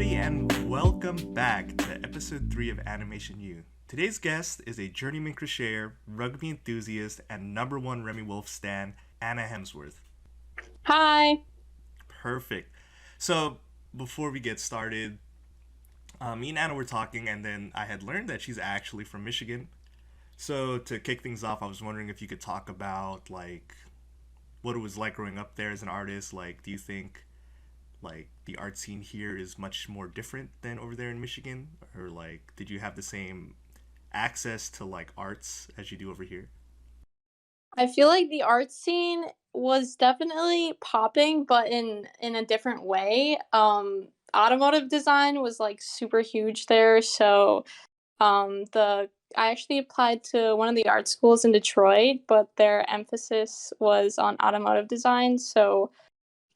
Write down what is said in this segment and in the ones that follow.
everybody, and welcome back to episode 3 of Animation U. Today's guest is a journeyman crocheter, rugby enthusiast, and number one Remy Wolf stan, Anna Hemsworth. Hi. Perfect. So, before we get started, me and Anna were talking, and then I had learned that she's actually from Michigan. So, to kick things off, I was wondering if you could talk about, what it was like growing up there as an artist. Like, do you think the art scene here is much more different than over there in Michigan, or did you have the same access to arts as you do over here? I feel like the art scene was definitely popping, but in a different way. Automotive design was like super huge there, so the I actually applied to one of the art schools in Detroit, but their emphasis was on automotive design, so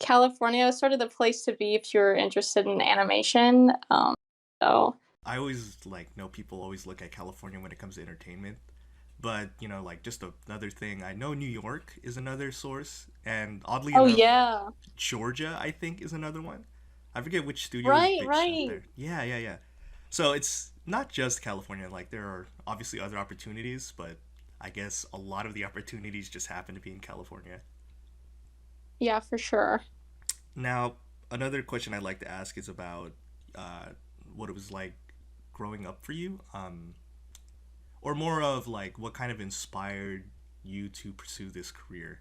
California is sort of the place to be if you're interested in animation. So I always know people always look at California when it comes to entertainment, but just another thing, I know New York is another source, and oddly oh enough, yeah. Georgia I think is another one. I forget which studio is Right, based out right. there. Yeah, yeah, yeah. So it's not just California. There are obviously other opportunities, but I guess a lot of the opportunities just happen to be in California. Yeah, for sure. Now, another question I'd like to ask is about uh, what it was like growing up for you, or more of what kind of inspired you to pursue this career.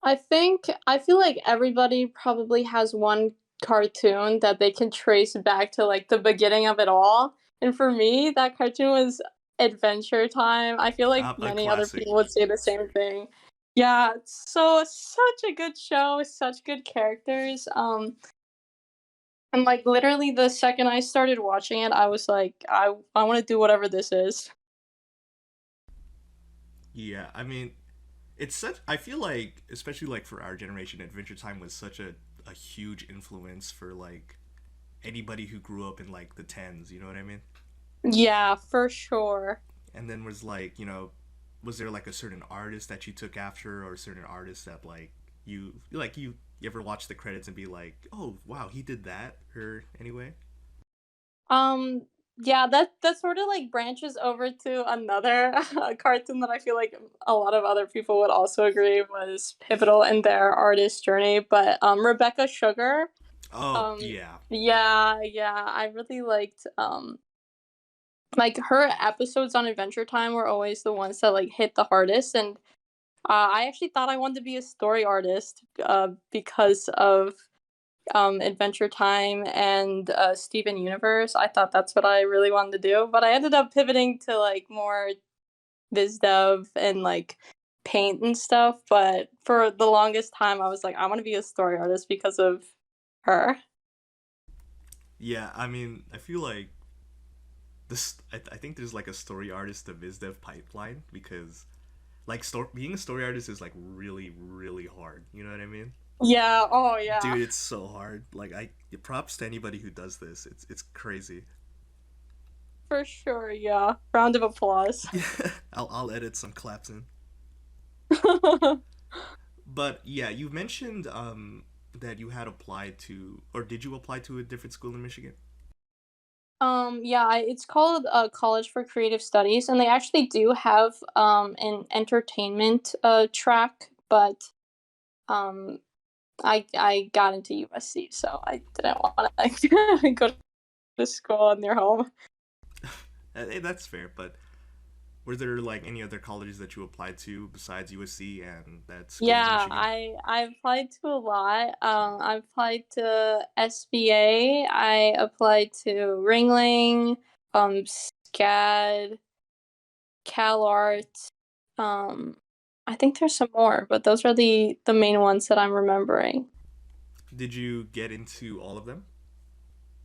I feel like everybody probably has one cartoon that they can trace back to like the beginning of it all. And for me, that cartoon was Adventure Time. I feel like A many other classic. people would say the same thing. Yeah, so such a good show, such good characters. And like literally the second I started watching it, I was like, I want to do whatever this is. Yeah, I mean, it's such. I feel like, especially for our generation, Adventure Time was such a huge influence for anybody who grew up in the tens. You know what I mean? Yeah, for sure. And then was was there a certain artist that you took after, or a certain artist that you ever watch the credits and be like, oh wow, he did that, or anyway? Um, yeah, that sort of like branches over to another cartoon that I feel like a lot of other people would also agree was pivotal in their artist journey. But Rebecca Sugar, Oh yeah. yeah, yeah, I really liked like her episodes on Adventure Time were always the ones that like hit the hardest, and I actually thought I wanted to be a story artist because of Adventure Time and Steven Universe. I thought that's what I really wanted to do, but I ended up pivoting to like more biz dev and like paint and stuff. But for the longest time, I was like, I want to be a story artist because of her. Yeah, I mean, I feel like this. I think there's a story artist to biz dev pipeline, because being a story artist is really really hard. You know what I mean? Yeah. Oh yeah. Dude, it's so hard. I props to anybody who does this. It's crazy. For sure. Yeah. Round of applause. Yeah, I'll edit some claps in. But yeah, you mentioned that you had applied to, or did you apply to a different school in Michigan? Yeah, it's called College for Creative Studies, and they actually do have an entertainment track, but um I got into USC, so I didn't want to go to school near home. Hey, that's fair. But were there any other colleges that you applied to besides USC and that school in Yeah, Michigan? I applied to a lot. I applied to SBA. I applied to Ringling, SCAD, CalArt. Um, I think there's some more, but those are the main ones that I'm remembering. Did you get into all of them?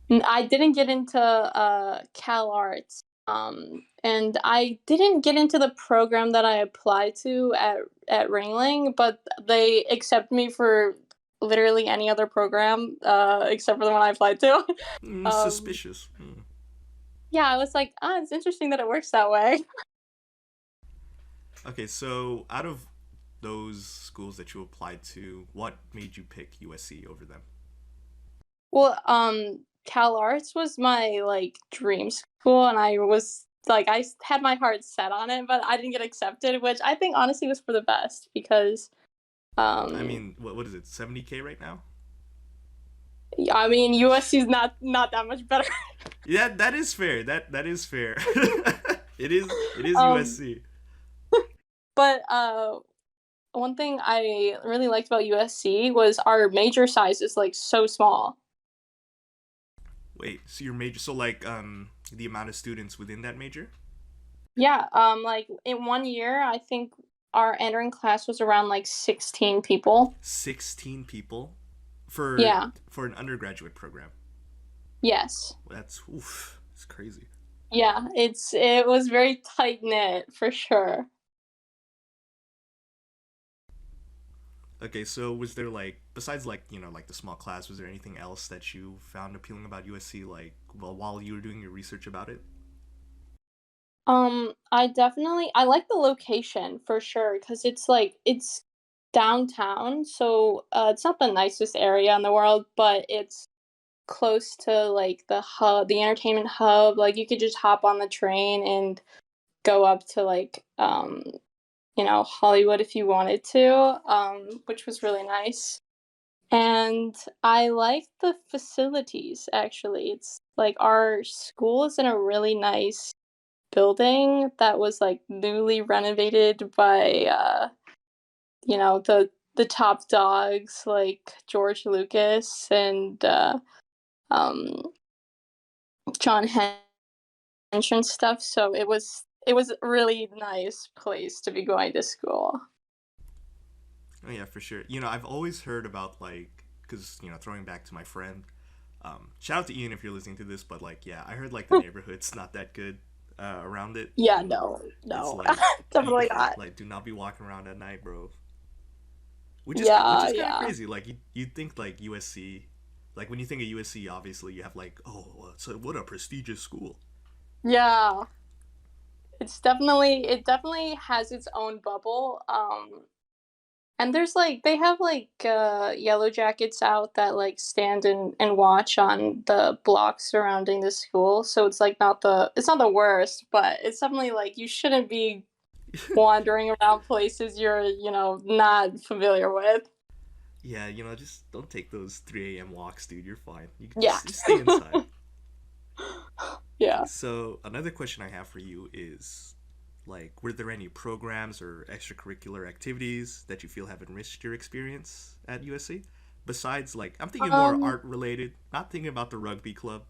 I didn't get into CalArts, and I didn't get into the program that I applied to at Ringling, but they accept me for literally any other program except for the one I applied to. um, Suspicious. yeah, I was like, ah, it's interesting that it works that way. Okay, so out of those schools that you applied to, what made you pick USC over them? Well, Cal Arts was my like dream school, and had my heart set on it, but I didn't get accepted, which I think honestly was for the best because I um mean, what is it? 70K right now? I mean USC is not that much better. Yeah, that is fair. That is fair. It is um USC. but one thing I really liked about USC was our major size is like so small. Wait, so your major, so like the amount of students within that major? Yeah, like in 1 year, I think our entering class was around like 16 people. 16 people for Yeah. an undergraduate program. Yes. That's oof, it's crazy. Yeah, it was very tight knit for sure. Okay, so was there like besides like like the small class, was there anything else that you found appealing about USC like while you were doing your research about it? I like the location for sure because it's downtown, so it's not the nicest area in the world, but it's close to like the entertainment hub. Like you could just hop on the train and go up to like Hollywood if you wanted to, which was really nice. And I like the facilities actually. It's like our school is in a really nice building that was like newly renovated by the top dogs like George Lucas and um John Hench and stuff. So it was a really nice place to be going to school. Oh yeah, for sure. I've always heard about like because throwing back to my friend, shout out to Ian if you're listening to this, but like yeah, I heard like the neighborhood's not that good around it. Yeah, no, It's no, like definitely not. like do not be walking around at night, bro. Which Yeah, is kind of yeah, crazy. Like you'd think like USC, like when you think of USC, obviously you have like oh, so what a prestigious school. yeah. It definitely has its own bubble. And there's like they have like yellow jackets out that like stand and watch on the blocks surrounding the school. So it's not the worst, but it's definitely like you shouldn't be wandering around places you're not familiar with. Yeah, just don't take those 3 a.m. walks, dude. You're fine. You can Yeah. just stay inside. Okay, Yeah. so another question I have for you is like, were there any programs or extracurricular activities that you feel have enriched your experience at USC? Besides, like, I'm thinking more Um art related, not thinking about the rugby club.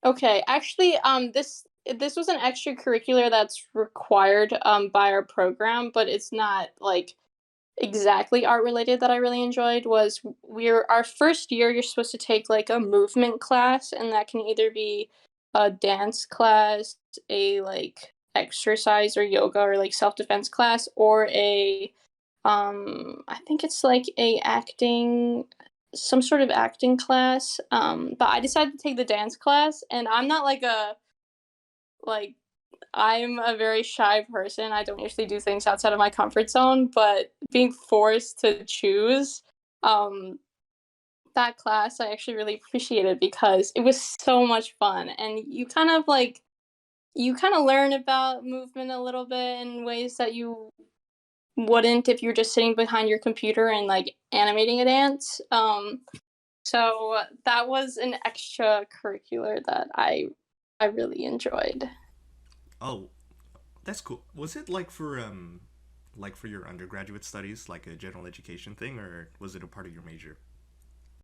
okay, actually this was an extracurricular that's required by our program, but it's not like exactly art related that I really enjoyed was we're our first year you're supposed to take like a movement class, and that can either be a dance class, a like exercise or yoga or like self-defense class, or a I think it's like a acting some sort of acting class. But I decided to take the dance class, and I'm not like I'm a very shy person. I don't usually do things outside of my comfort zone, but being forced to choose um, that class, I actually really appreciated because it was so much fun, and you kind of learn about movement a little bit in ways that you wouldn't if you're just sitting behind your computer and like animating a dance. So that was an extracurricular that I really enjoyed. Oh, that's cool. Was it like for your undergraduate studies, like a general education thing, or was it a part of your major?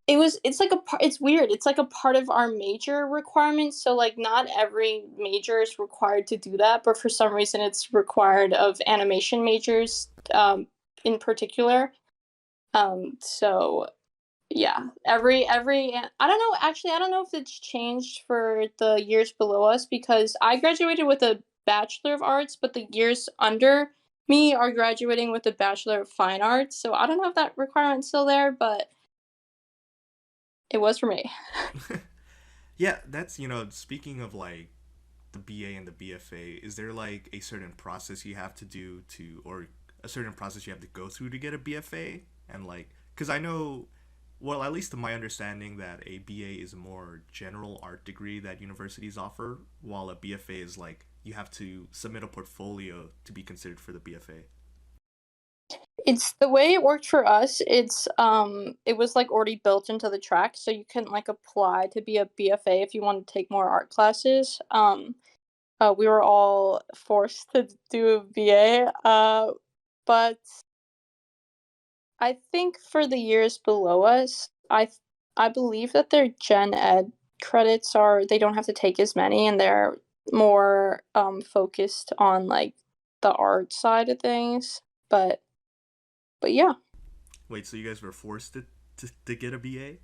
It's weird. It's like a part of our major requirements. So like not every major is required to do that, but for some reason it's required of animation majors in particular. So yeah, I don't know, actually I don't know if it's changed for the years below us because I graduated with a Bachelor of Arts, but the years under me are graduating with a Bachelor of Fine Arts. So I don't know if that requirement's still there, but it was for me. Yeah, that's speaking of like the BA and the BFA, is there like a certain process you have to do or a certain process you have to go through to get a BFA? And like, because I know well, at least to my understanding, that a BA is a more general art degree that universities offer, while a BFA is like you have to submit a portfolio to be considered for the BFA. It's the way it worked for us. It was like already built into the track, so you couldn't like apply to be a BFA if you wanted to take more art classes. We were all forced to do a BA. But I think for the years below us, I believe that their gen ed credits are they don't have to take as many, and they're more focused on like the art side of things. But but yeah. Wait, so you guys were forced to get a BA?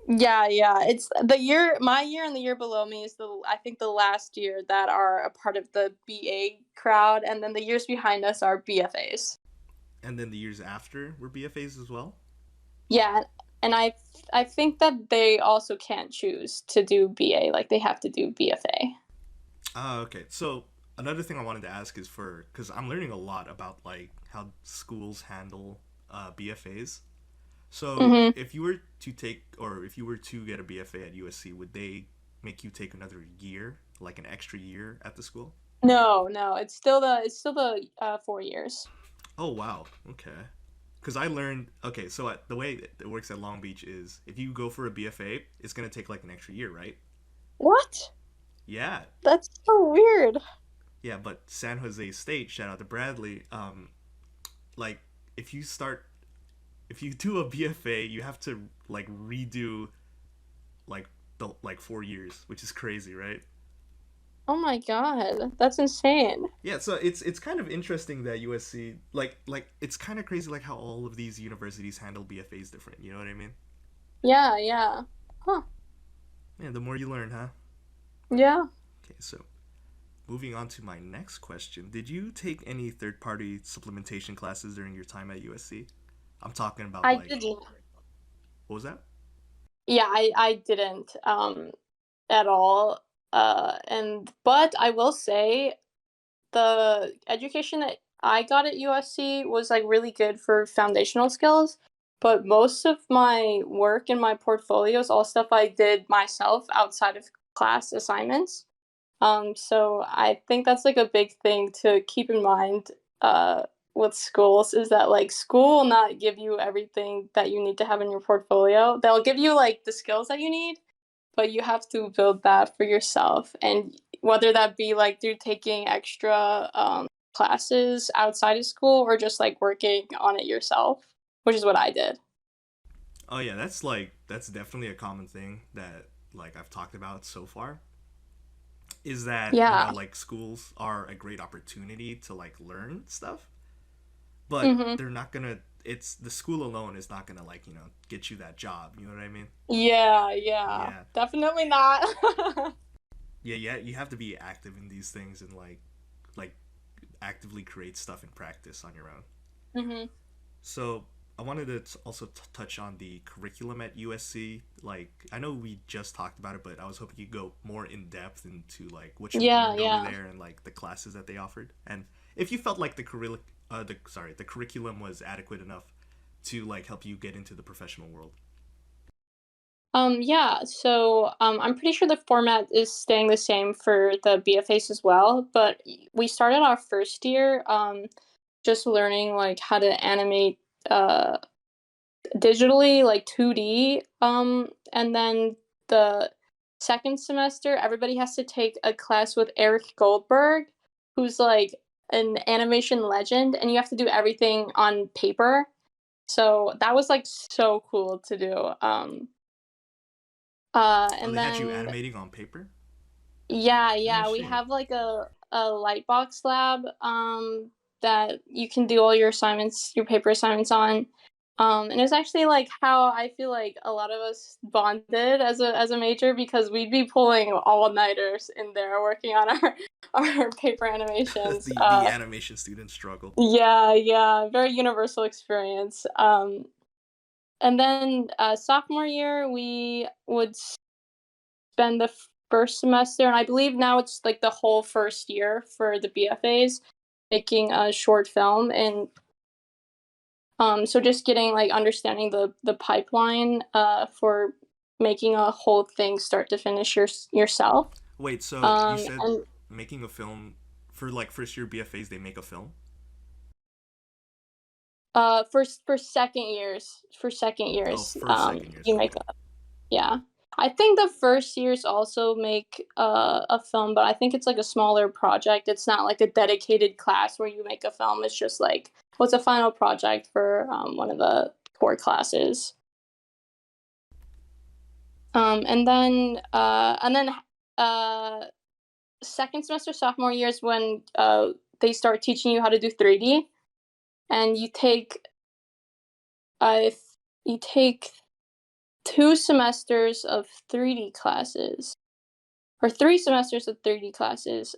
Yeah, yeah. It's the year my year and the year below me is the I think the last year that are a part of the BA crowd, and then the years behind us are BFAs. And then the years after were BFAs as well? Yeah, and I think that they also can't choose to do BA, like they have to do BFA. Okay. So another thing I wanted to ask is for because I'm learning a lot about like how schools handle BFAs. So Mhm. if you were to take or if you were to get a BFA at USC, would they make you take another year, like an extra year at the school? No, no, it's still the 4 years. Oh wow. Okay. Because I learned okay. So the way it works at Long Beach is if you go for a BFA, it's gonna take like an extra year, right? What? Yeah. That's so weird. Yeah, but San Jose State, shout out to Bradley. Like if you start if you do a BFA, you have to like redo like the like 4 years, which is crazy, right? Oh my god, that's insane. Yeah, so it's kind of interesting that USC like it's kind of crazy like how all of these universities handle BFAs different. You know what I mean? Yeah, yeah. Huh. Yeah, the more you learn, huh? Yeah. Okay, so moving on to my next question, did you take any third-party supplementation classes during your time at USC? I'm talking about I like didn't. what was that? Yeah, I didn't at all. And but I will say the education that I got at USC was like really good for foundational skills, but most of my work and my portfolio is all stuff I did myself outside of class assignments. So I think that's like a big thing to keep in mind uh, with schools is that like school will not give you everything that you need to have in your portfolio. They'll give you like the skills that you need, but you have to build that for yourself. And whether that be like through taking extra classes outside of school or just like working on it yourself, which is what I did. Oh yeah, that's definitely a common thing that like I've talked about so far is that, you know, Yeah. like schools are a great opportunity to like learn stuff, but Hmm. they're not going to it's the school alone is not going to like, you know, get you that job, you know what I mean? Yeah, yeah. Yeah. Definitely not. Yeah, yeah, you have to be active in these things and like actively create stuff in practice on your own. Hmm. So I wanted to also touch on the curriculum at USC. Like I know we just talked about it, but I was hoping you could go more in depth into like what you Yeah, learned over yeah. there and like the classes that they offered, and if you felt like the curriculum was adequate enough to like help you get into the professional world. Yeah, so I'm pretty sure the format is staying the same for the BFAs as well, but we started our first year just learning like how to animate uh digitally, like 2D. And then the second semester, everybody has to take a class with Eric Goldberg, who's like an animation legend, and you have to do everything on paper. So that was like so cool to do. Oh, And they had you then animating on paper. yeah, Oh yeah, we shit. have like a Lightbox lab that you can do all your assignments, your paper assignments on. And it's actually like how I feel like a lot of us bonded as a major because we'd be pulling all-nighters in there working on our our paper animations. The animation student struggle. Yeah, yeah, very universal experience. And then sophomore year we would spend the first semester, and I believe now it's like the whole first year for the BFAs, making a short film. And So just getting like understanding the pipeline for making a whole thing start to finish yourself. Wait, so you said And making a film for like first year BFAs, they make a film? for second Oh, years, first, second years. you make Okay. yeah. I think the first years also make a film, but I think it's like a smaller project. It's not like a dedicated class where you make a film. It's just like what's a final project for one of the core classes. And then uh, second semester sophomore year is when they start teaching you how to do 3D, and uh, you take 2 semesters of 3D classes or 3 semesters of 3D classes.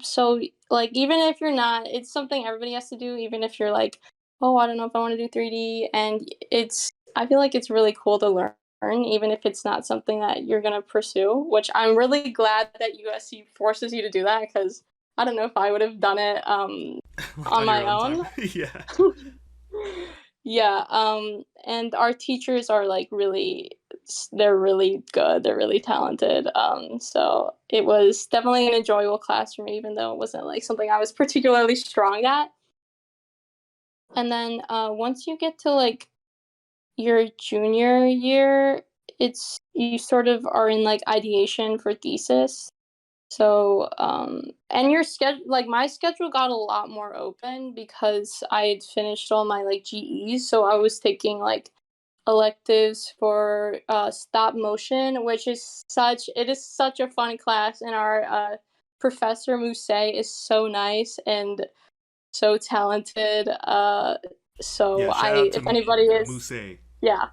So like even if you're not, it's something everybody has to do. Even if you're like, oh, I don't know if I want to do 3D, and I feel like it's really cool to learn. Even if it's not something that you're gonna pursue, which I'm really glad that USC forces you to do that because I don't know if I would have done it Like on on your my own time? own. Yeah. Yeah, and our teachers are like they're really good. They're really talented. So it was definitely an enjoyable class for me, even though it wasn't like something I was particularly strong at. And then once you get to like your junior year, it's you sort of are in like ideation for thesis. So, and your schedule, like my schedule got a lot more open because I had finished all my like GEs. So I was taking like electives for stop motion, which it is such a fun class. And our professor Muse is so nice and so talented. So Yeah, shout out to if anybody is, Muse. yeah,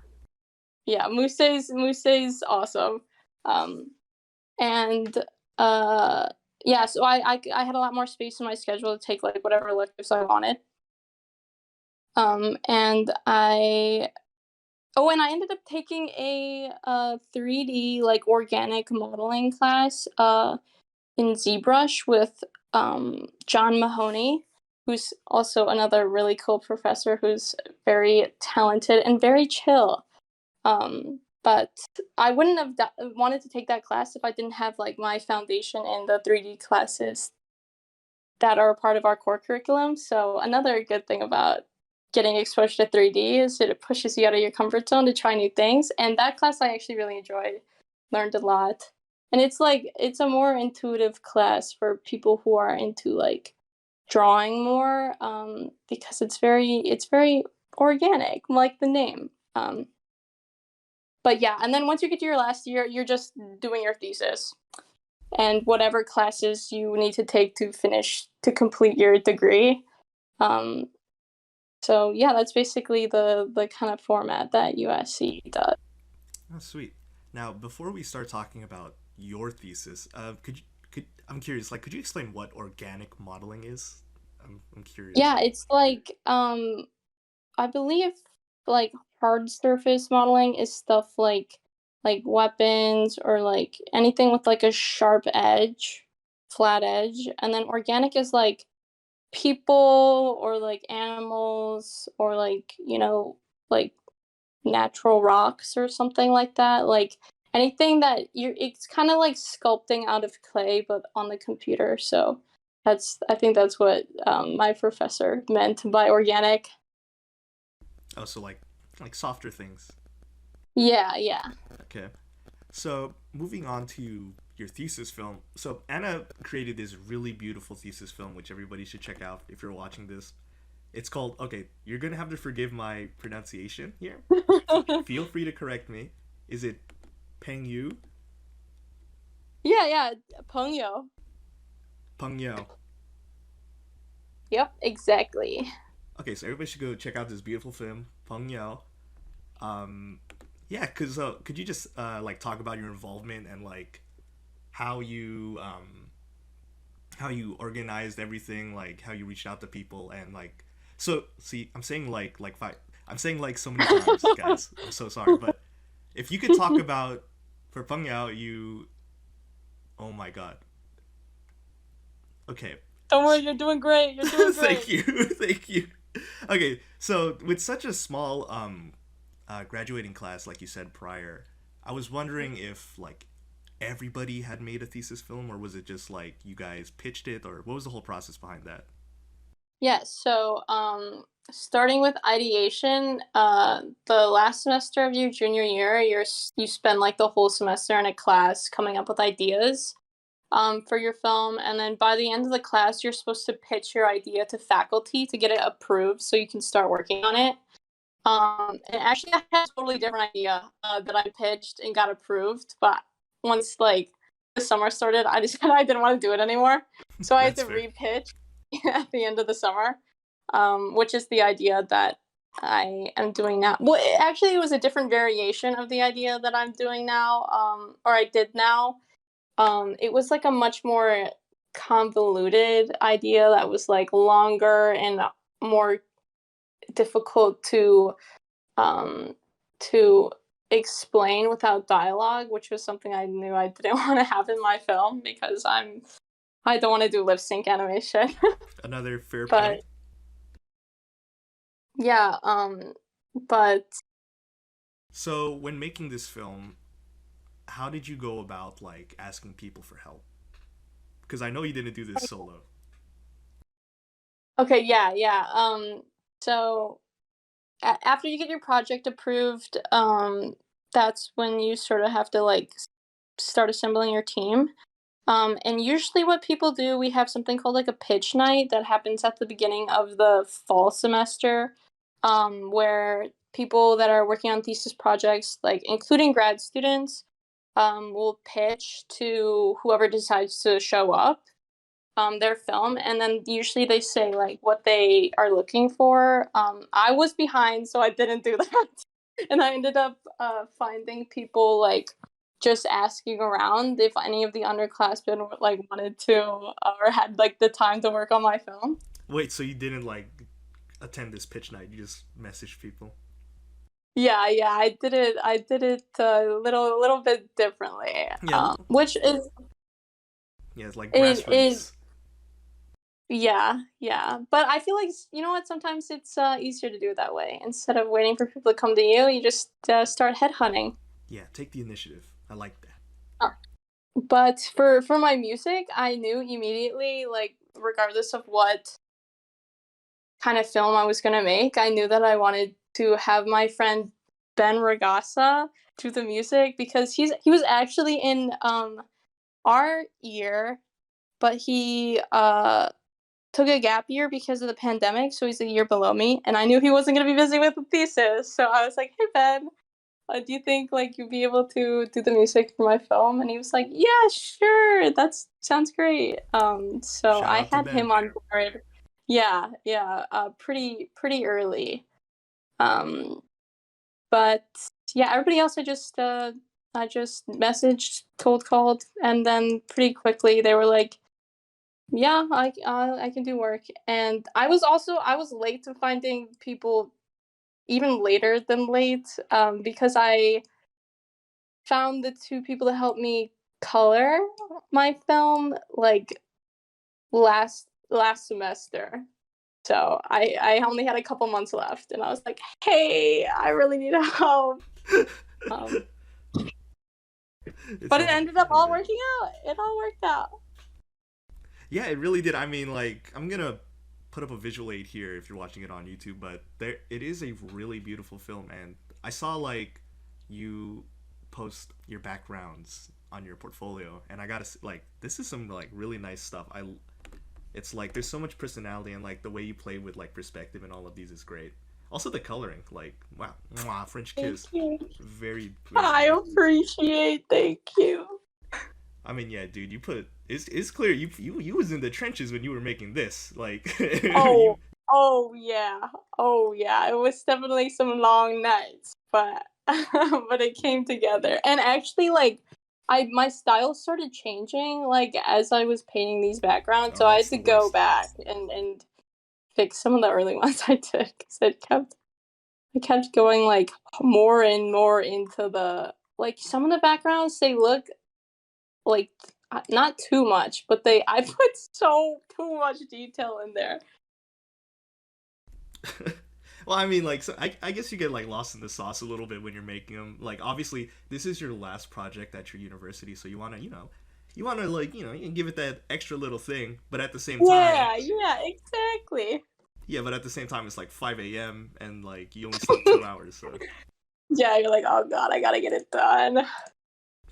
yeah, Muse's awesome. Um, and uh yeah, so I had a lot more space in my schedule to take like whatever electives I wanted. And I ended up taking a 3D like organic modeling class in ZBrush with John Mahoney, who's also another really cool professor who's very talented and very chill. But I wouldn't have wanted to take that class if I didn't have like my foundation in the 3D classes that are a part of our core curriculum. So another good thing about getting exposure to 3D is that it pushes you out of your comfort zone to try new things. And that class I actually really enjoyed, learned a lot. And it's a more intuitive class for people who are into like drawing more, because it's very organic, like the name. But yeah, and then once you get to your last year, you're just doing your thesis and whatever classes you need to take to complete your degree. Um, so yeah, that's basically the kind of format that USC does. Oh, sweet. Now, before we start talking about your thesis, I'm curious, like, could you explain what organic modeling is? I'm curious. Yeah, it's like I believe like hard surface modeling is stuff like weapons or like anything with like a sharp edge, flat edge, and then organic is like people or like animals or like like natural rocks or something like that, like anything that you it's kind of like sculpting out of clay but on the computer. So I think that's what my professor meant by organic. Oh, so like softer things. Yeah, yeah. Okay. So moving on to your thesis film. So Anna created this really beautiful thesis film, which everybody should check out if you're watching this. It's called. Okay, you're gonna have to forgive my pronunciation here. Feel free to correct me. Is it Peng Yu? Yeah, yeah, 朋友. Peng Yao. Yep, exactly. Okay, so everybody should go check out this beautiful film, Peng Yao. Um, yeah, cause could you just like talk about your involvement and like how you how you organized everything, like how you reached out to people and like so see, I'm saying like five, I'm saying like so many times, guys. I'm so sorry, but if you could talk about for Peng Yao, you oh my god. Okay, Don't worry, you're doing great. You're doing thank great. you, thank you. Okay, so with such a small graduating class, like you said prior, I was wondering if like everybody had made a thesis film, or was it just like you guys pitched it, or what was the whole process behind that? Yes. So, starting with ideation, the last semester of your junior year, you spend like the whole semester in a class coming up with ideas, for your film, and then by the end of the class, you're supposed to pitch your idea to faculty to get it approved, so you can start working on it. And actually, I had a totally different idea that I pitched and got approved, but once like the summer started, I decided I didn't want to do it anymore, so I had That's to fair. repitch at the end of the summer, which is the idea that I am doing now. Well, actually, it was a different variation of the idea that I'm doing now, or I did now. It was like a much more convoluted idea that was like longer and more difficult um, to explain without dialogue, which was something I knew I didn't want to have in my film because I don't want to do lip sync animation. Another fair point. But yeah, but So when making this film, how did you go about like asking people for help? Because I know you didn't do this solo. okay, yeah, yeah. So after you get your project approved, that's when you sort of have to like start assembling your team. And usually, what people do, we have something called like a pitch night that happens at the beginning of the fall semester, where people that are working on thesis projects, like including grad students, will pitch to whoever decides to show up, their film, and then usually they say like what they are looking for. I was behind, so I didn't do that, and I ended up finding people like just asking around if any of the underclassmen like wanted to or had like the time to work on my film. Wait, so you didn't like attend this pitch night? You just messaged people? Yeah, yeah, I did it. I did it a little bit differently, Yeah, which is yeah, it's like it grassroots. yeah, yeah. But I feel like you know what? Sometimes it's easier to do it that way. Instead of waiting for people to come to you, you just start headhunting. Yeah, take the initiative. I like that. Uh, But for my music, I knew immediately, like regardless of what kind of film I was gonna make, I knew that I wanted to have my friend Ben Ragasa do the music because he was actually in our year, but he took a gap year because of the pandemic, so he's a year below me, and I knew he wasn't gonna be busy with the thesis, so I was like, "Hey Ben, do you think like you'd be able to do the music for my film?" And he was like, "Yeah, sure, that sounds great." So Shout I out to had Ben. him on board. Yeah, yeah, pretty early. Um, but yeah, everybody else I just messaged, cold called, and then pretty quickly they were like, yeah, I can do work. And I was late to finding people even later than late, because I found the two people to help me color my film like last semester. So I only had a couple months left, and I was like, hey, I really need help. Um, It's but it all ended up all all good. working out. It all worked out. Yeah, it really did. I mean, like, I'm gonna put up a visual aid here if you're watching it on YouTube, but there it is a really beautiful film, and I saw like you post your backgrounds on your portfolio, and I gotta like this is some like really nice stuff. It's like there's so much personality, and like the way you play with like perspective and all of these is great. Also the coloring, like wow, mwah, French Thank kiss, you. very I beautiful. appreciate. Thank you. I mean, yeah, dude, you put it's clear you was in the trenches when you were making this. Like Oh, you oh yeah. Oh yeah. It was definitely some long nights, but but it came together. And actually like I my style started changing like as I was painting these backgrounds, oh, so I that's had to the go worst. back and fix some of the early ones I did cuz I kept going like more and more into the like some of the backgrounds they look like not too much, but they I put so too much detail in there. Well, I mean, like, so I guess you get like lost in the sauce a little bit when you're making them. Like, obviously, this is your last project at your university, so you want to, you want to like, you can give it that extra little thing. But at the same time, Yeah, yeah, exactly. yeah, but at the same time, it's like 5 a.m. and like you only slept 2 hours, so Yeah, you're like, oh god, I gotta get it done.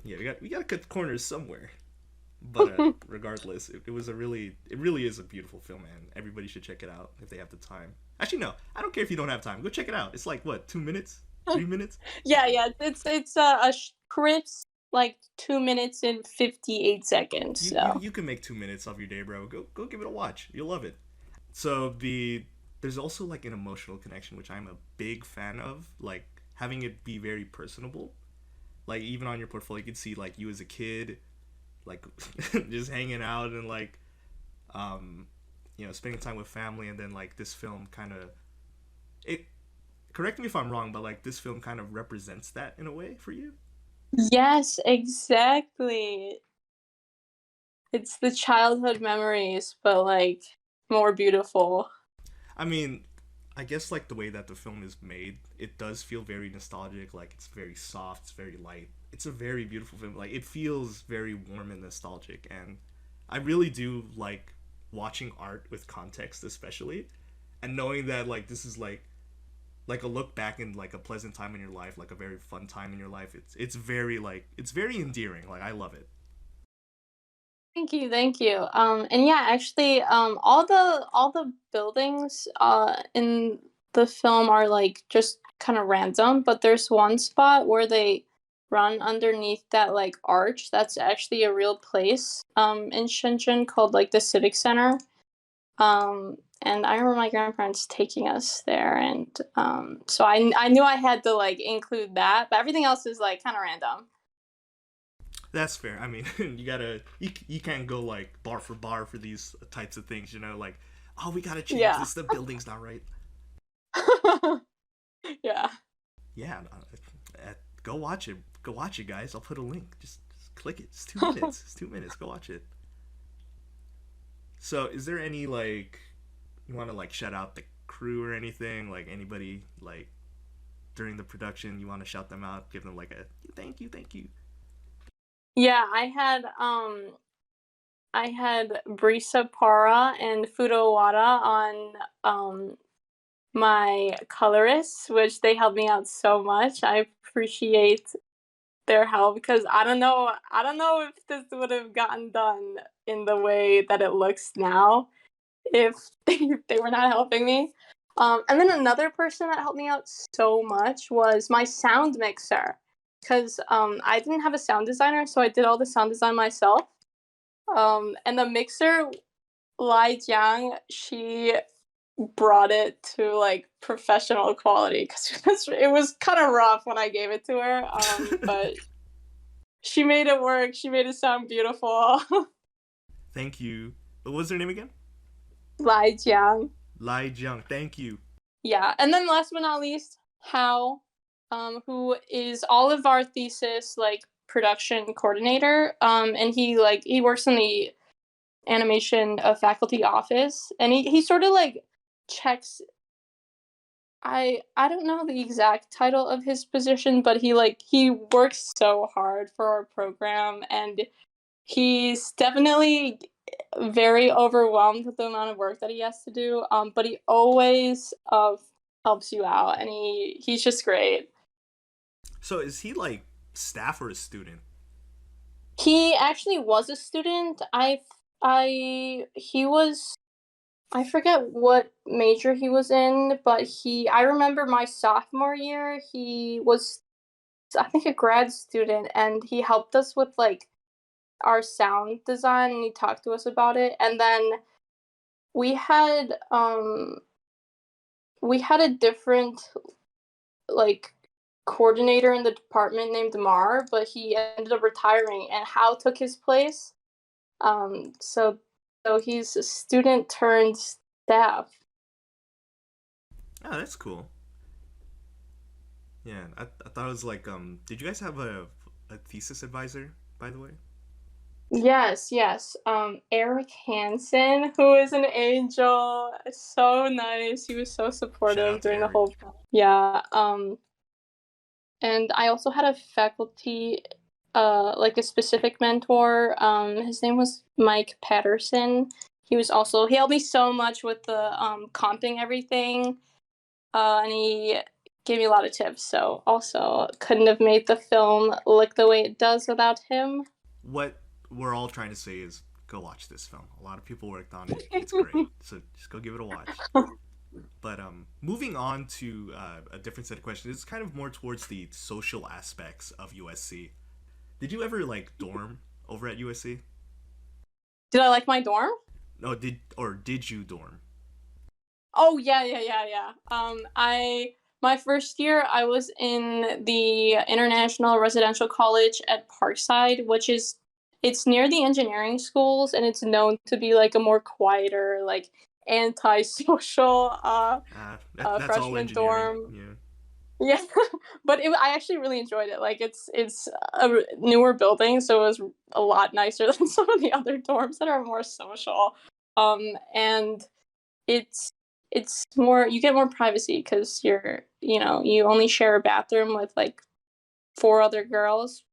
yeah, we got to cut the corners somewhere. But regardless, it was it really is a beautiful film, man. Everybody should check it out if they have the time. Actually, no, I don't care if you don't have time. Go check it out. It's like what, 2 minutes, 3 minutes. Yeah, yeah, it's a crisp like 2 minutes and 58 seconds. So You can make 2 minutes of your day, bro. Go give it a watch. You'll love it. So there's also like an emotional connection, which I'm a big fan of. Like having it be very personable. Like even on your portfolio, you can see like you as a kid, like just hanging out and like um, spending time with family, and then like this film kind of it. Correct me if I'm wrong, but like this film kind of represents that in a way for you. yes, exactly. It's the childhood memories, but like more beautiful. I mean, I guess like the way that the film is made, it does feel very nostalgic. Like it's very soft, it's very light. It's a very beautiful film. Like it feels very warm and nostalgic, and I really do like watching art with context, especially, and knowing that like this is like a look back in like a pleasant time in your life, like a very fun time in your life. It's very like it's very endearing. Like I love it. Thank you, thank you. And yeah, actually, all the buildings in the film are like just kind of random, but there's one spot where they run underneath that like arch. That's actually a real place in Shenzhen called like the Civic Center. And I remember my grandparents taking us there, and so I knew I had to like include that, but everything else is like kind of random. That's fair. I mean, you can't go like bar for these types of things. Like, oh, we gotta change Yeah. this. The building's not right. Yeah. Yeah, go watch it. Go watch it, guys. I'll put a link. Just click it. It's 2 minutes. It's 2 minutes. Go watch it. So, is there any like you want to like shout out the crew or anything? Like anybody like during the production, you want to shout them out, give them like a thank you, thank you. Yeah, I had Brisa Para and Fudowada on my colorists, which they helped me out so much. I appreciate their help because I don't know if this would have gotten done in the way that it looks now if they were not helping me. And then another person that helped me out so much was my sound mixer because I didn't have a sound designer, so I did all the sound design myself. And the mixer, Lai Jiang, she brought it to like professional quality because it was kind of rough when I gave it to her. But she made it work. She made it sound beautiful. Thank you. What was their name again? Lai Jiang. Lai Jiang. Thank you. Yeah, and then last but not least, Hao, who is all of our thesis like production coordinator. And he works in the animation faculty office, and he sort of like checks. I don't know the exact title of his position, but he works so hard for our program, and he's definitely very overwhelmed with the amount of work that he has to do. But he always helps you out, and he's just great. So is he like staff or a student? He actually was a student. He was I forget what major he was in, but I remember my sophomore year, he was I think a grad student, and he helped us with like our sound design, and he talked to us about it. And then we had um we had a different like coordinator in the department named Mar, but he ended up retiring, and Hal took his place. So he's a student turned staff. Oh, that's cool. Yeah, I thought it was like did you guys have a thesis advisor, by the way? Yes, yes. Eric Hansen, who is an angel, so nice. He was so Shout supportive out to during the Eric. whole. Yeah. And I also had a faculty, like a specific mentor. His name was Mike Patterson. He helped me so much with the comping everything. And he gave me a lot of tips. So also couldn't have made the film look the way it does without him. What we're all trying to say is go watch this film. A lot of people worked on it. It's great. So just go give it a watch. But moving on to a different set of questions, it's kind of more towards the social aspects of USC. Did you ever like dorm over at USC? Did I like my dorm? No, did you dorm? Oh yeah, yeah, yeah, yeah. I my first year I was in the International Residential College at Parkside, which is it's near the engineering schools, and it's known to be like a more quieter, like antisocial That's all freshman engineering. dorm. Yeah, Yeah, but I actually really enjoyed it. Like it's a newer building, so it was a lot nicer than some of the other dorms that are more social. And it's it's more you get more privacy because you only share a bathroom with like four other girls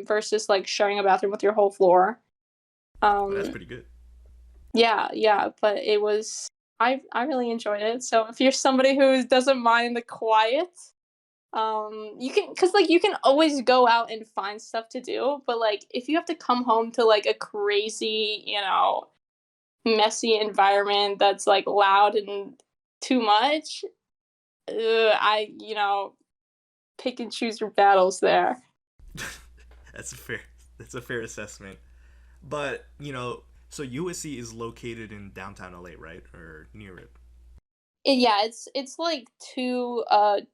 versus like sharing a bathroom with your whole floor. oh, that's um pretty good. yeah, yeah, but it was I really enjoyed it. So if you're somebody who doesn't mind the quiet, you can, because like you can always go out and find stuff to do, but like if you have to come home to like a crazy, messy environment that's like loud and too much, I pick and choose your battles there. that's a fair. That's a fair assessment. But so USC is located in downtown LA, right, or near it? Yeah, it's like two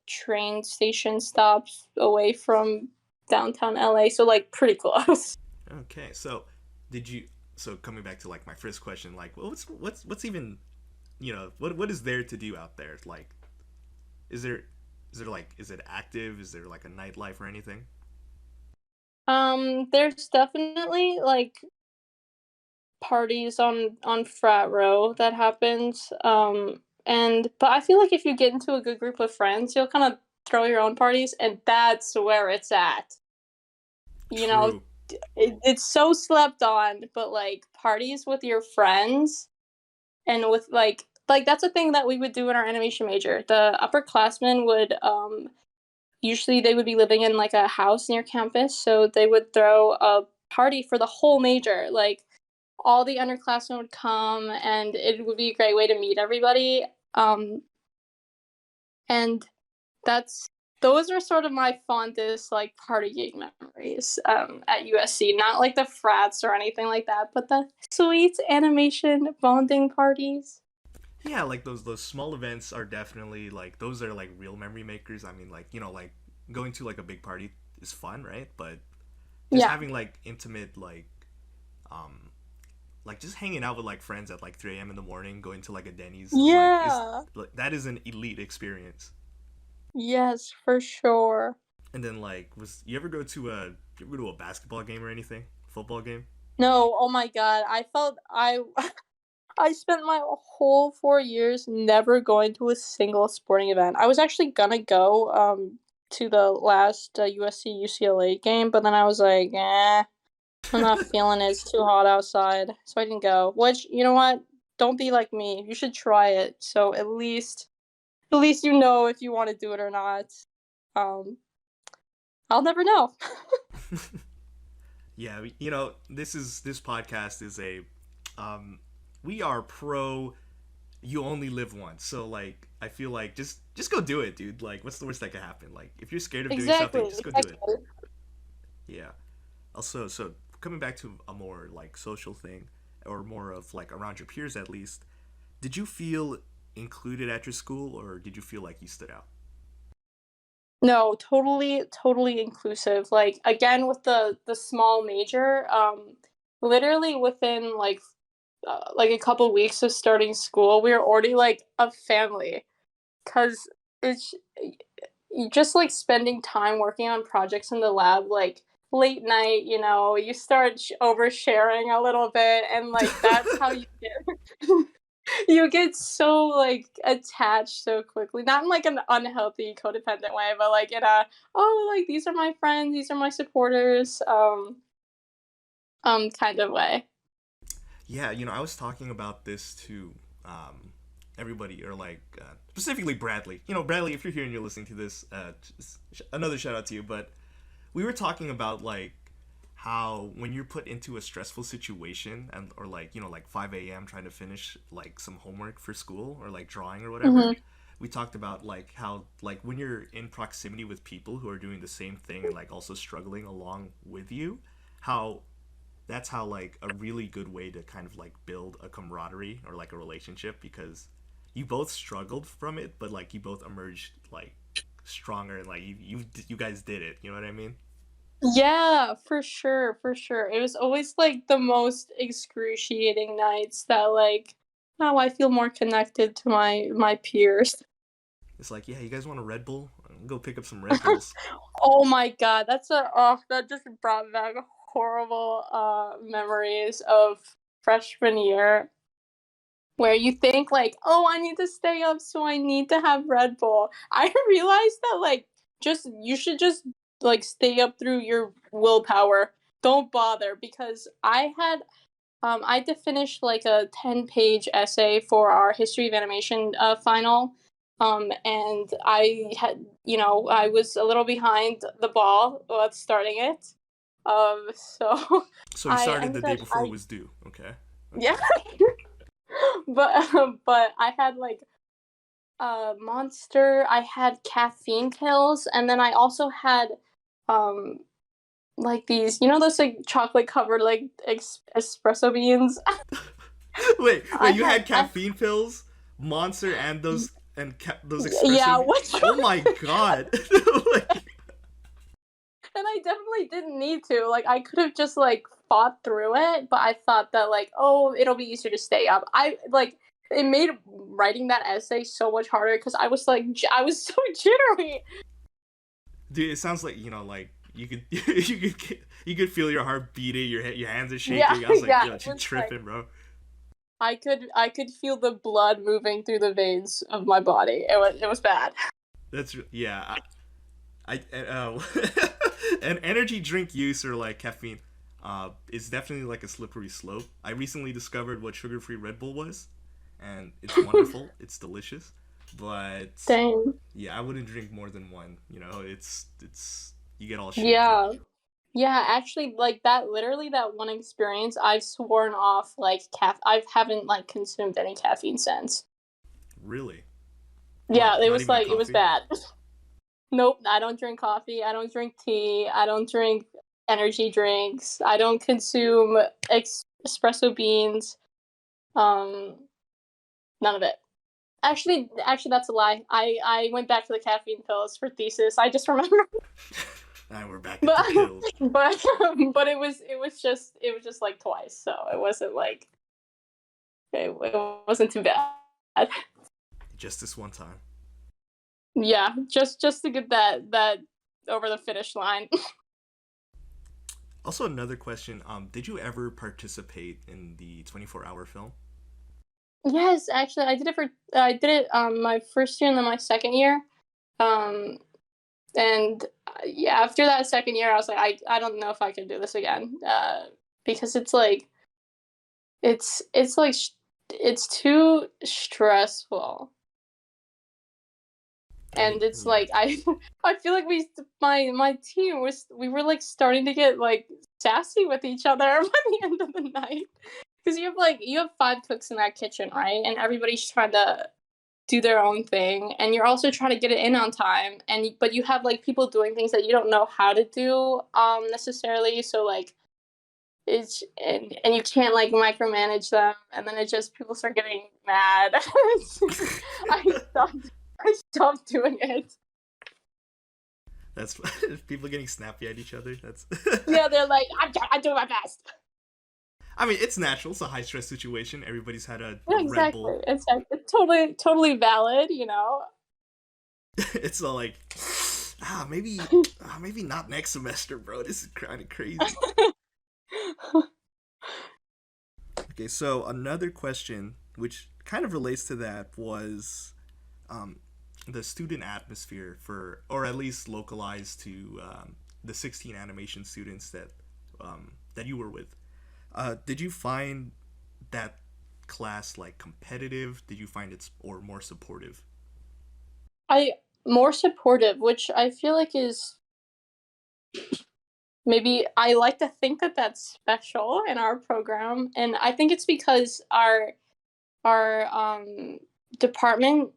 train station stops away from downtown LA, so like pretty close. Okay, so did you? So coming back to like my first question, like what's even what is there to do out there? Like, is there is it active? Is there like a nightlife or anything? There's definitely like parties on frat row that happens. And but I feel like if you get into a good group of friends, you'll kind of throw your own parties, and that's where it's at. You know, True. it's so slept on, but like parties with your friends and with like that's a thing that we would do in our animation major. The upperclassmen would usually they would be living in like a house near campus, so they would throw a party for the whole major. Like all the underclassmen would come, and it would be a great way to meet everybody. And that's those are sort of my fondest like partying memories at USC. Not like the frats or anything like that, but the sweet animation bonding parties. Yeah, like those small events are definitely like those are like real memory makers. I mean, like like going to like a big party is fun, right? But just Yeah, having like intimate um like just hanging out with like friends at like 3 a.m. in the morning, going to like a Denny's is yeah, like that is an elite experience. yes, for sure. And then like was you ever go to a basketball game or anything? Football game? No, oh my god, I felt I spent my whole 4 years never going to a single sporting event. I was actually gonna go to the last USC UCLA game, but then I was like, I'm not feeling it. It's too hot outside, so I didn't go. Which, you know what? Don't be like me. You should try it. So at least you know if you want to do it or not. Um, I'll never know. Yeah, this podcast is a um we are pro you only live once. So like I feel like just go do it, dude. Like what's the worst that could happen? Like if you're scared of doing something, Exactly. just go do it. Exactly. Yeah. Also, so coming back to a more like social thing or more of like around your peers at least, did you feel included at your school or did you feel like you stood out? No, totally, totally inclusive. Like again with the small major, literally within like a couple weeks of starting school, we were already like a family because it's just like spending time working on projects in the lab. Like late night, you start oversharing a little bit, and like that's how you get you get so like attached so quickly. Not in like an unhealthy codependent way, but like in a, oh, like these are my friends, these are my supporters, kind of way. Yeah, I was talking about this to everybody, or like specifically Bradley. Bradley, if you're here and you're listening to this, another shout out to you. But we were talking about like how when you're put into a stressful situation, and or like like 5 a.m. trying to finish like some homework for school, or like drawing or whatever. Hmm. We talked about like how like when you're in proximity with people who are doing the same thing and like also struggling along with you, how that's how like a really good way to kind of like build a camaraderie or like a relationship, because you both struggled from it, but like you both emerged like stronger, and like you guys did it, you know what I mean? Yeah, for sure, for sure. It was always like the most excruciating nights that like, now I feel more connected to my peers. It's like, yeah, you guys want a Red Bull? Go pick up some Red Bulls. Oh my god, that just brought back horrible memories of freshman year, where you think like, "Oh, I need to stay up, so I need to have Red Bull." I realized that like, just you should just like stay up through your willpower. Don't bother, because I had to finish like a 10-page essay for our history of animation final. And I was a little behind the ball with starting it. So So you I started the ended day up, before it was due. Okay. Okay. yeah, but I had like Monster, I had caffeine pills, and then I also had um like these, those like chocolate covered like espresso beans. Wait, I you had had I caffeine pills, Monster, and those Yeah, espresso which Oh my god. Like, and I definitely didn't need to. Like, I could have just like fought through it, but I thought that like, oh, it'll be easier to stay up. I like it made writing that essay so much harder because I was like, I was so jittery. dude, it sounds like like you could you could feel your heart beating, your hands are Yeah, shaking. I was like, yeah, yo, it she was like tripping, bro. I could feel the blood moving through the veins of my body. It was bad. Yeah. An energy drink use, or like caffeine, is definitely like a slippery slope. I recently discovered what sugar-free Red Bull was, and it's wonderful. It's delicious, but Dang. yeah, I wouldn't drink more than one. It's you get all shaky. Yeah. Yeah, actually, like that, literally that one experience, I've sworn off like I haven't like consumed any caffeine since. Really? Yeah, Like it not was even a like it was coffee? bad. Nope, I don't drink coffee. I don't drink tea. I don't drink energy drinks. I don't consume espresso beans. Um, None of it. Actually, that's a lie. I went back to the caffeine pills for thesis. I just remember, And we're back at but the pills. but it was just like twice, so it wasn't like it wasn't too bad. Just this one time. Yeah, just to get that over the finish line. Also, another question. Did you ever participate in the 24-hour film? Yes, actually, I did it my first year and then my second year. Um, and yeah, after that second year, I was like, I don't know if I can do this again. Because it's like it's too stressful, I mean, and it's yeah. like I feel like my team we were like starting to get like sassy with each other by the end of the night, because you have 5 cooks in that kitchen, right? And everybody's trying to do their own thing, and you're also trying to get it in on time, but you have like people doing things that you don't know how to do necessarily, so like and you can't like micromanage them, and then it just people start getting mad. I stopped I stopped doing it. That's people getting snappy at each other. That's. Yeah, they're like, I'm doing my best. I mean, it's natural. It's a high stress situation. Everybody's had Yeah, a Red exactly. Bull. It's totally valid. It's all like, maybe not next semester, bro. This is kind of crazy. Okay, so another question which kind of relates to that was um, the student atmosphere for, or at least localized to the 16 animation students that you were with. Did you find that class like competitive? Did you find it or more supportive? I more supportive, which I feel like is maybe I like to think that that's special in our program, and I think it's because our department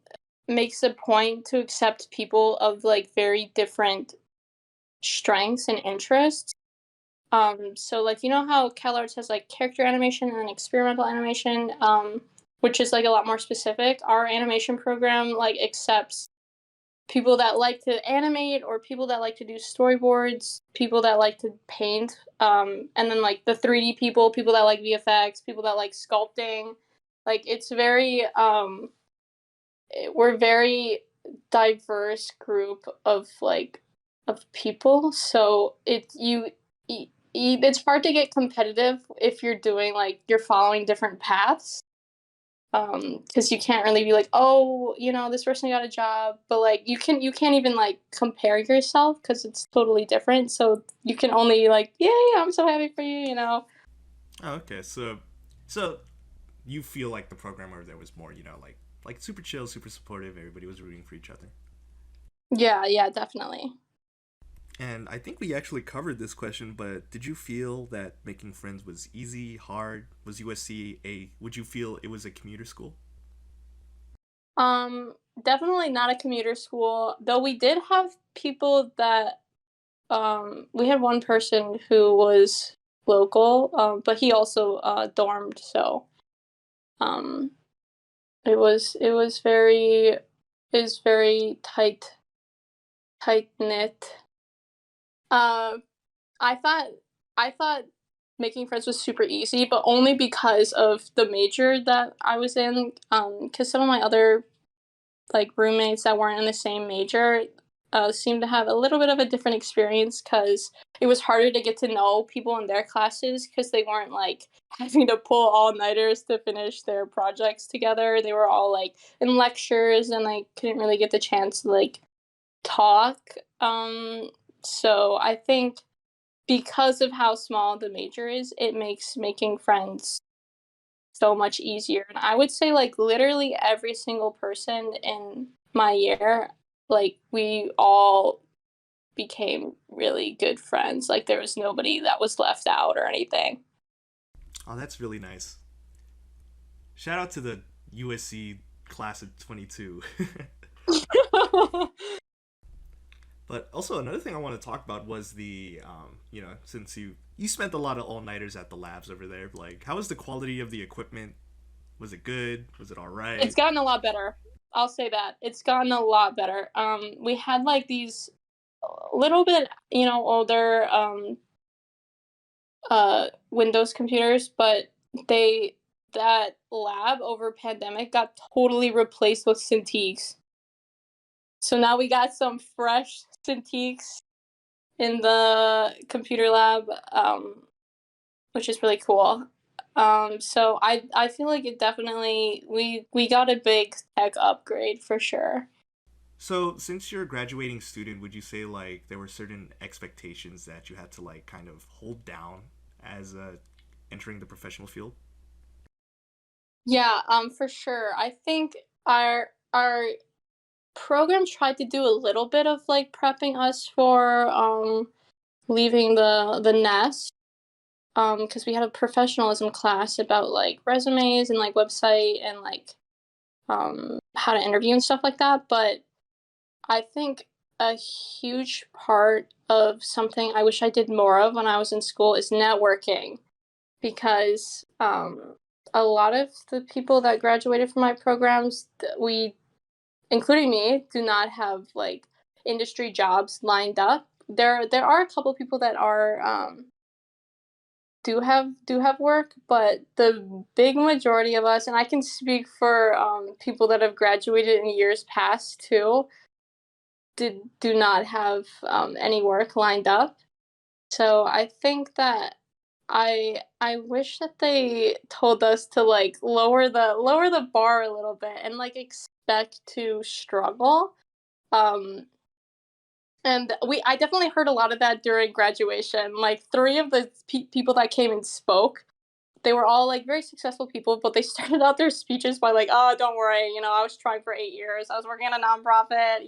makes a point to accept people of like very different strengths and interests. So like you know how CalArts has like character animation and experimental animation, which is like a lot more specific. Our animation program like accepts people that like to animate or people that like to do storyboards, people that like to paint, and then like the 3D people, people that like VFX, people that like sculpting. Like it's very we're very diverse group of like of people, so it's hard to get competitive if you're doing like you're following different paths, because you can't really be like, oh, you know, this person got a job, but like you can't even like compare yourself because it's totally different, so you can only like, yay, I'm so happy for you, you know. Oh, okay. So you feel like the program over there was more, like super chill, super supportive. Everybody was rooting for each other. Yeah, yeah, definitely. And I think we actually covered this question, but did you feel that making friends was easy, hard? Was USC a? Would you feel it was a commuter school? um Definitely not a commuter school, though we did have people that we had one person who was local, but he also dormed, so um it was very tight knit. Uh, I thought I thought making friends was super easy, but only because of the major that I was in. Because some of my other like roommates that weren't in the same major seemed to have a little bit of a different experience because it was harder to get to know people in their classes because they weren't like having to pull all nighters to finish their projects together. They were all like in lectures and like couldn't really get the chance to like talk. So I think because of how small the major is, it makes making friends so much easier. And I would say like literally every single person in my year, like we all became really good friends. Like there was nobody that was left out or anything. Oh, that's really nice. Shout out to the USC class of 22. But also another thing I want to talk about was since you spent a lot of all nighters at the labs over there, like how was the quality of the equipment? Was it good? Was it all It's right? gotten a lot better. I'll say that. It's gotten a lot better. We had like these little bit, you know, older Windows computers, but they that lab over pandemic got totally replaced with Cintiqs. So now we got some fresh Cintiqs in the computer lab, which is really cool. So I feel like it definitely we got a big tech upgrade for sure. So, since you're a graduating student, would you say like there were certain expectations that you had to like kind of hold down as entering the professional field? Yeah, for sure. I think our program tried to do a little bit of like prepping us for leaving the nest, because we had a professionalism class about like resumes and like website and like how to interview and stuff like that. But I think a huge part of something I wish I did more of when I was in school is networking, because a lot of the people that graduated from my programs, we, including me, do not have like industry jobs lined up. There are a couple people that are do have work, but the big majority of us, and I can speak for people that have graduated in years past too, do not have any work lined up. So I think that I wish that they told us to like lower the bar a little bit and like expect to struggle. Um and we I definitely heard a lot of that during graduation. Like three of the people that came and spoke, they were all like very successful people, but they started out their speeches by like, "Oh, don't worry, I was trying for 8 years. I was working at a nonprofit.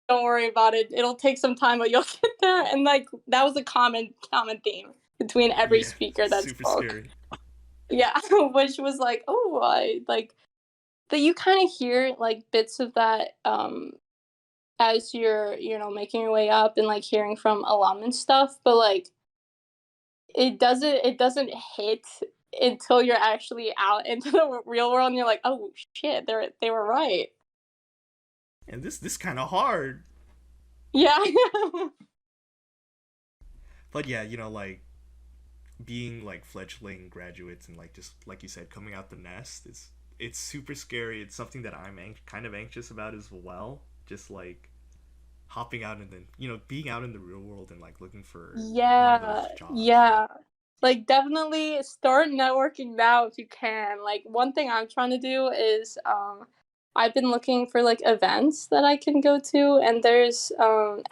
Don't worry about it. It'll take some time, but you'll get there." And like that was a common theme between every Yeah, speaker that super spoke. scary. Yeah, which was like, oh, I like that you kind of hear like bits of that as you're making your way up and like hearing from alum and stuff, but like it doesn't hit until you're actually out into the real world and you're like, "Oh shit, they were right." And this kind of hard. Yeah. But yeah, like being like fledgling graduates and like just like you said, coming out the nest is it's super scary. It's something that I'm kind of anxious about as well. Just like hopping out and then being out in the real world and like looking for one of those Yeah. jobs. Yeah. Like definitely start networking now if you can. Like one thing I'm trying to do is I've been looking for like events that I can go to, and there's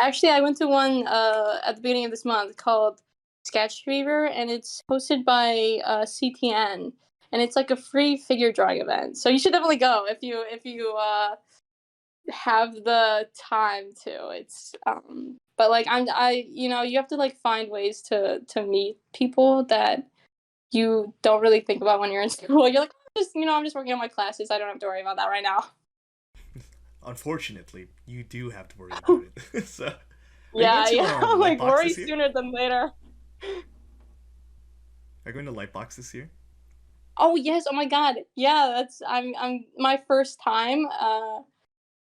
actually I went to one at the beginning of this month called Sketch Fever, and it's hosted by CTN, and it's like a free figure drawing event. So you should definitely go if you have the time to. It's but like you have to like find ways to meet people that you don't really think about when you're in school. You're like, I'm just working on my classes. I don't have to worry about that right now. Unfortunately, you do have to worry about it. So, are you going Yeah, to yeah. Like Lightbox worry this year? sooner than later. Are you going to Lightbox this year? Oh yes, oh my god. Yeah, I'm my first time.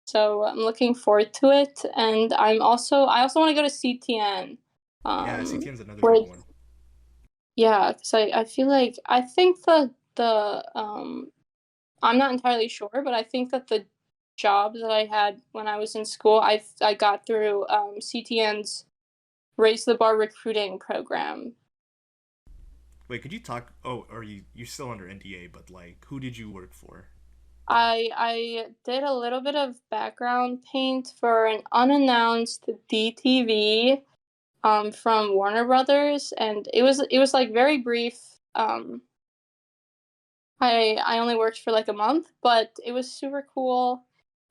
So I'm looking forward to it. And I also want to go to CTN. Yeah, Um CTN's another big which one. Yeah, because I feel like I think the I'm not entirely sure, but I think that the jobs that I had when I was in school, I got through CTN's Raise the Bar recruiting program. Wait, could you talk? Oh, are you're still under NDA? But like, who did you work for? I did a little bit of background paint for an unannounced DTV from Warner Brothers, and it was like very brief. I only worked for like a month, but it was super cool.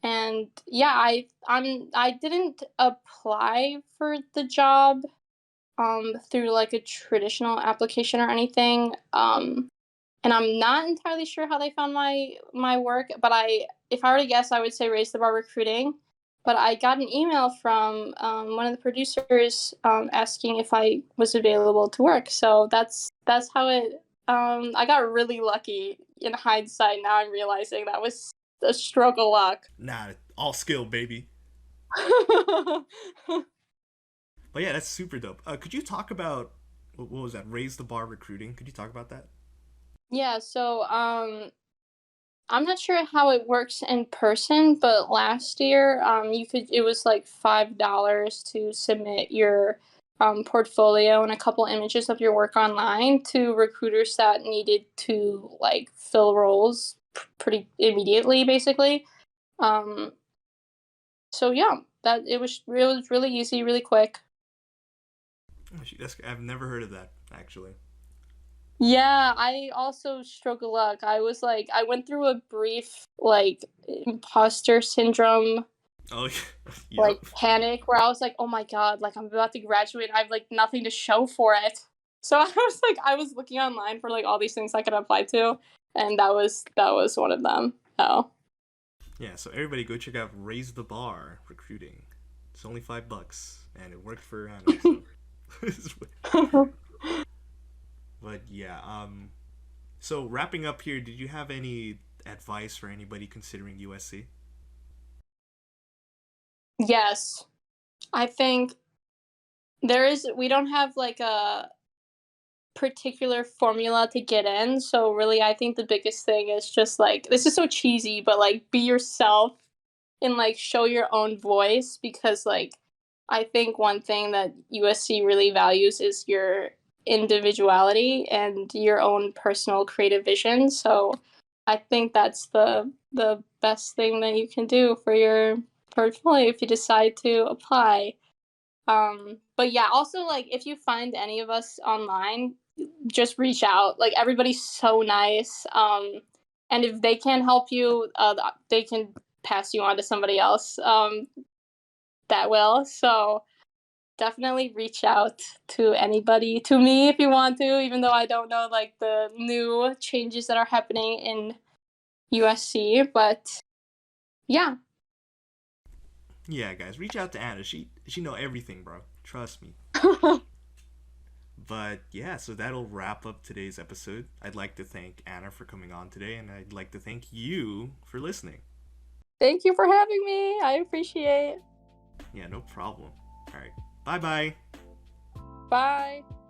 And yeah, I didn't apply for the job through like a traditional application or anything. And I'm not entirely sure how they found my work, but I if I were to guess, I would say Raise the Bar Recruiting. But I got an email from one of the producers asking if I was available to work. So that's how it. I got really lucky in hindsight. Now I'm realizing that was a stroke of luck. Nah, all skill, baby. But yeah, that's super dope. Could you talk about what was that? Raise the bar recruiting. Could you talk about that? Yeah. So I'm not sure how it works in person, but last year, it was like $5 to submit your portfolio and a couple images of your work online to recruiters that needed to like fill roles pretty immediately, basically. Um, so yeah, that it was really easy, really quick. Oh, shoot, I've never heard of that actually. Yeah, I also stroke of luck. I went through a brief like imposter syndrome Oh, like yep. panic where I was like, "Oh my god, like I'm about to graduate. I have like nothing to show for it." So I was looking online for like all these things I could apply to, and that was one of them. Oh. Yeah, so everybody go check out Raise the Bar recruiting. It's only $5, and it worked for Anna. So, but yeah, so wrapping up here, did you have any advice for anybody considering USC? Yes. I think we don't have like a particular formula to get in, so really I think the biggest thing is just like this is so cheesy, but like be yourself and like show your own voice, because like I think one thing that USC really values is your individuality and your own personal creative vision. So I think that's the best thing that you can do for your portfolio if you decide to apply. But yeah, also like if you find any of us online, just reach out. Like everybody's so nice. And if they can't help you, they can pass you on to somebody else. That will. So definitely reach out to anybody, to me if you want to, even though I don't know like the new changes that are happening in USC. But yeah. Yeah, guys, reach out to Anna. She know everything, bro. Trust me. But yeah, so that'll wrap up today's episode. I'd like to thank Anna for coming on today, and I'd like to thank you for listening. Thank you for having me. I appreciate. Yeah, no problem. All right. Bye bye. Bye.